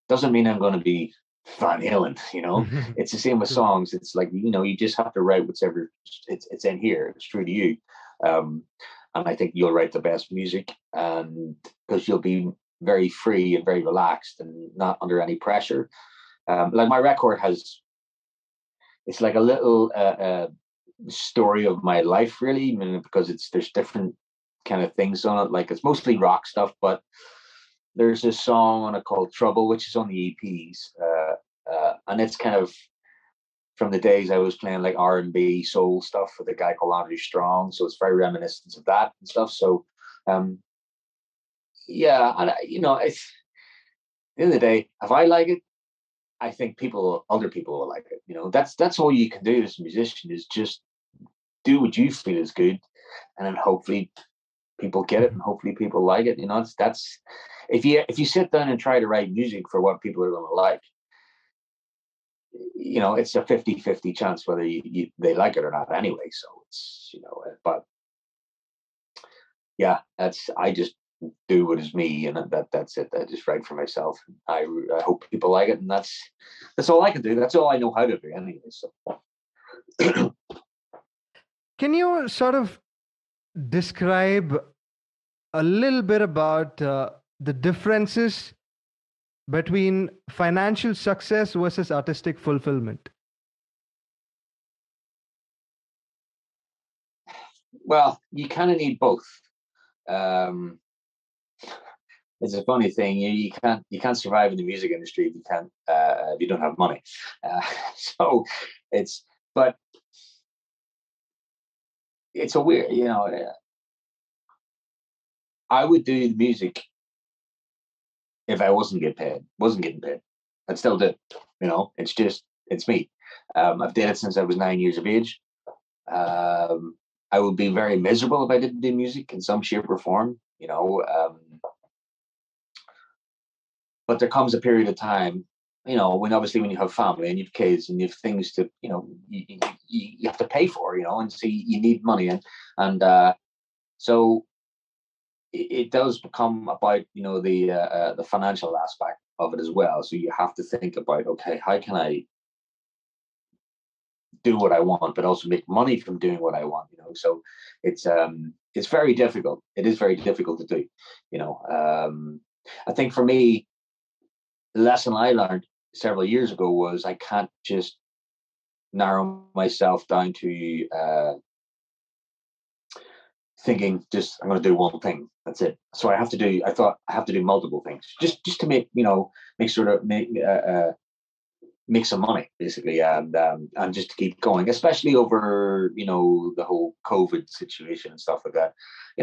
Doesn't mean I'm going to be Van Halen. It's the same with songs. It's like, you just have to write whatever it's in here. It's true to you. And I think you'll write the best music, and because you'll be very free and very relaxed and not under any pressure. Like my record it's like a little story of my life, really, I mean, because there's different kind of things on it. Like it's mostly rock stuff, but there's a song on it called Trouble, which is on the EPs, and it's kind of from the days I was playing like R&B soul stuff with a guy called Andrew Strong, so it's very reminiscent of that and stuff. So yeah, and it's at the end of the day, if I like it, I think other people will like it. That's all you can do as a musician, is just do what you feel is good, and then hopefully people get it, and hopefully people like it. That's if you sit down and try to write music for what people are going to like, it's a 50-50 chance whether they like it or not anyway. So it's, but yeah, I just do what is me, and that's it. I just write for myself. I hope people like it, and that's all I can do. That's all I know how to do anyway. So can you sort of describe a little bit about the differences between financial success versus artistic fulfillment? Well, you kind of need both. It's a funny thing. You can't survive in the music industry if you don't have money. So but it's a weird, I would do the music if I wasn't getting paid. I'd still do it. It's me. I've done it since I was 9 years of age. I would be very miserable if I didn't do music in some shape or form. But there comes a period of time, when you have family and you have kids and you have things to, you have to pay for, and so you need money, and so it does become about, the financial aspect of it as well. So you have to think about, okay, how can I do what I want, but also make money from doing what I want, So it's very difficult. It is very difficult to do, I think for me, the lesson I learned several years ago was I can't just narrow myself down to thinking just I'm going to do one thing. That's it. So I thought I have to do multiple things just to make make some money, basically, and just to keep going, especially over the whole COVID situation and stuff like that.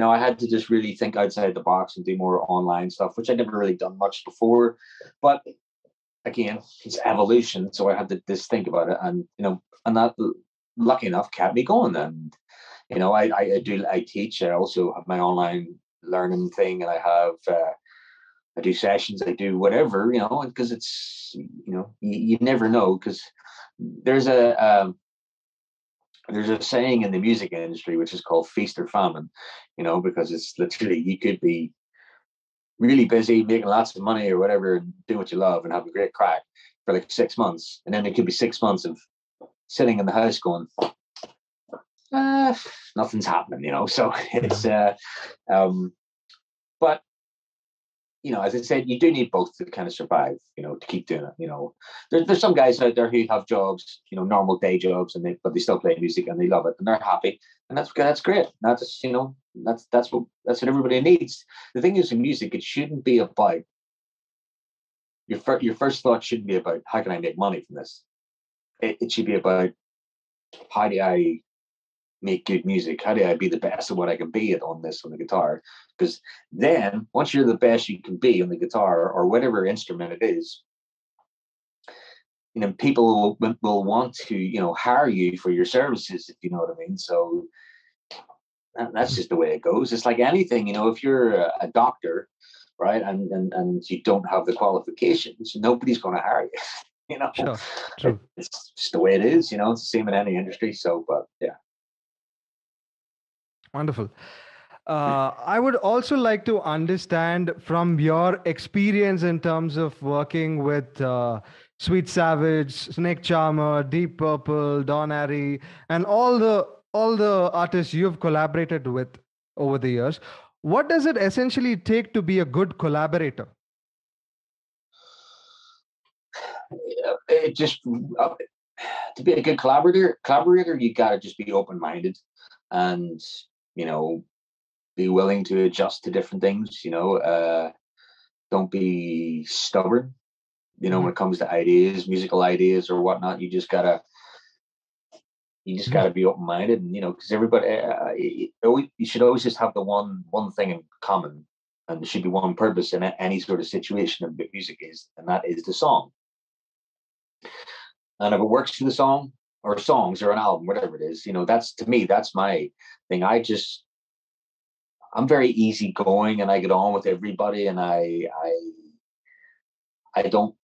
I had to just really think outside the box and do more online stuff, which I'd never really done much before. But again, it's evolution, so I had to just think about it, and and that, lucky enough, kept me going. And I teach. I also have my online learning thing, and I do sessions, I do whatever, because it's, you never know, because there's a saying in the music industry which is called feast or famine, because it's literally, you could be really busy making lots of money or whatever and doing what you love and have a great crack for like 6 months, and then it could be 6 months of sitting in the house going, nothing's happening, so it's but as I said, you do need both to kind of survive, to keep doing it. There's some guys out there who have jobs, normal day jobs, but they still play music and they love it and they're happy, and that's great. That's that's what everybody needs. The thing is, in music, it shouldn't be about your first thought shouldn't be about how can I make money from this. It should be about how do I make good music? How do I be the best of what I can be on the guitar? Because then once you're the best you can be on the guitar or whatever instrument it is, people will want to, hire you for your services, if you know what I mean. So that's just the way it goes. It's like anything, if you're a doctor, right, and you don't have the qualifications, nobody's going to hire you. Sure. True. It's just the way it is. It's the same in any industry. So, but yeah. Wonderful. I would also like to understand from your experience in terms of working with Sweet Savage, Snake Charmer, Deep Purple, Don Harry, and all the artists you've collaborated with over the years. What does it essentially take to be a good collaborator? It just to be a good collaborator, you got to just be open-minded, and be willing to adjust to different things. Don't be stubborn. When it comes to ideas, musical ideas or whatnot, you just gotta be open-minded, and because everybody, you should always just have the one thing in common, and there should be one purpose in any sort of situation of music is, and that is the song. And if it works for the song or songs or an album, whatever it is, that's, to me, that's my thing. I'm very easygoing, and I get on with everybody, and I don't,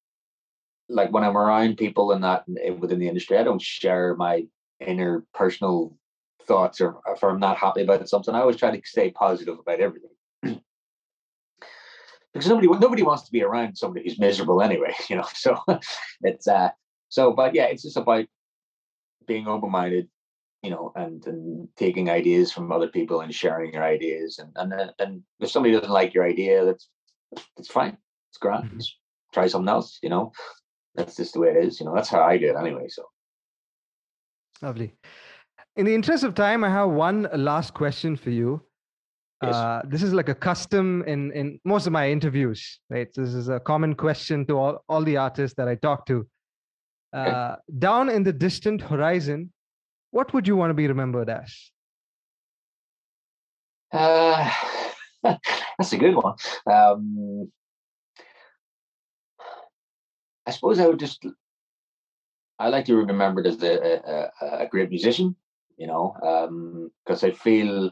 like, when I'm around people and that within the industry, I don't share my inner personal thoughts, or if I'm not happy about something, I always try to stay positive about everything. Because nobody wants to be around somebody who's miserable anyway, so it's but yeah, it's just about being open-minded, and taking ideas from other people and sharing your ideas, and if somebody doesn't like your idea, that's fine, it's grand. Just try something else. That's just the way it is. That's how I do it anyway. So lovely. In the interest of time, I have one last question for you. yes. This is like a custom in most of my interviews, right? This is a common question to all the artists that I talk to. Okay. Down in the distant horizon, what would you want to be remembered as? That's a good one. I suppose I like to be remembered as a great musician, because I feel,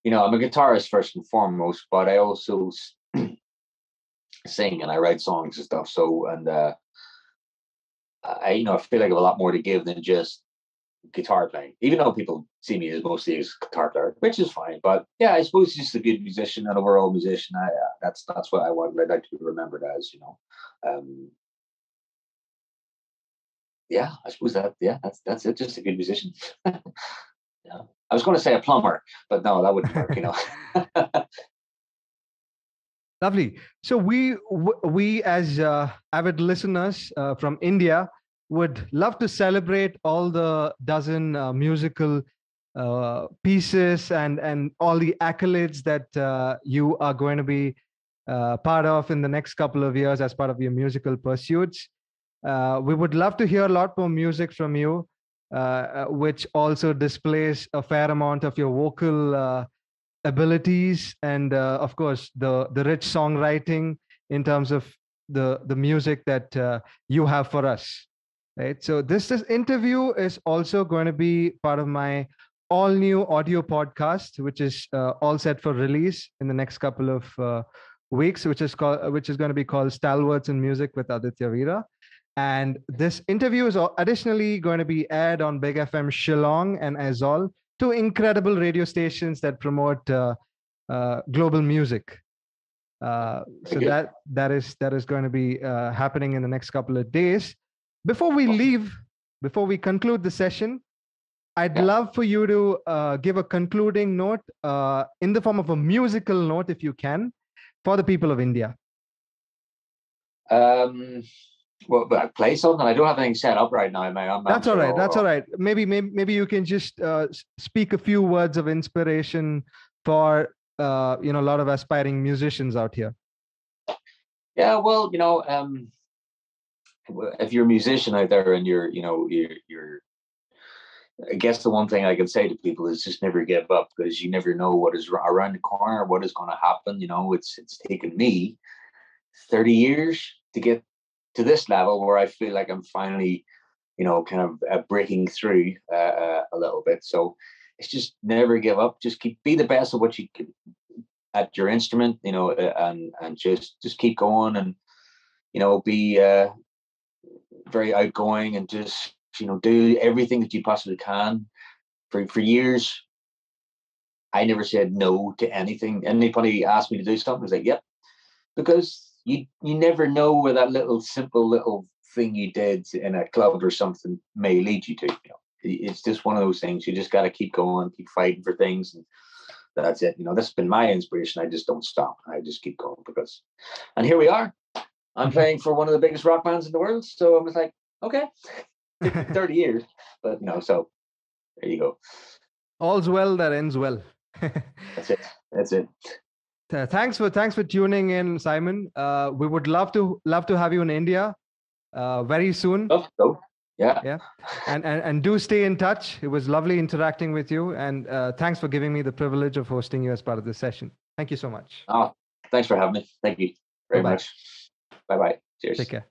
I'm a guitarist first and foremost, but I also sing and I write songs and stuff. So, and I feel like I have a lot more to give than just guitar playing, even though people see me as mostly as guitar player, which is fine. But yeah, I suppose just a good musician, an overall musician. That's what I want. I'd like to be remembered as. Yeah, I suppose that's it. Just a good musician. Yeah, I was going to say a plumber, but no, that wouldn't work. Lovely. So we as avid listeners from India would love to celebrate all the dozen musical pieces and all the accolades that you are going to be part of in the next couple of years as part of your musical pursuits. We would love to hear a lot more music from you, which also displays a fair amount of your vocal abilities and, of course, the rich songwriting in terms of the music that you have for us. Right. So this interview is also going to be part of my all new audio podcast, which is all set for release in the next couple of weeks, which is going to be called Stalwarts in Music with Aditya Veera. And this interview is additionally going to be aired on Big FM Shillong and Azol, two incredible radio stations that promote global music. So that is going to be happening in the next couple of days. Before we leave, before we conclude the session, I'd love for you to give a concluding note in the form of a musical note, if you can, for the people of India. Well, but I play something. I don't have anything set up right now, man. That's all right. That's all right. Maybe you can just speak a few words of inspiration for a lot of aspiring musicians out here. Yeah, well, if you're a musician out there and you're I guess the one thing I can say to people is just never give up, because you never know what is around the corner, what is going to happen. It's taken me 30 years to get to this level where I feel like I'm finally, kind of breaking through a little bit. So it's just never give up. Just be the best of what you can at your instrument, and just keep going, and be very outgoing, and just do everything that you possibly can. For years, I never said no to anything. Anybody asked me to do something, I was like, yep, because you never know where that simple little thing you did in a club or something may lead you to. It's just one of those things. You just got to keep going, keep fighting for things, and that's it. This has been my inspiration. I just don't stop. I just keep going and here we are. I'm playing for one of the biggest rock bands in the world. So I was like, okay, 30 years, but so there you go. All's well that ends well. That's it. Thanks for tuning in, Simon. We would love to have you in India very soon. Oh, yeah. And do stay in touch. It was lovely interacting with you, and thanks for giving me the privilege of hosting you as part of this session. Thank you so much. Oh, thanks for having me. Thank you very much. Bye-bye. Cheers. Take care.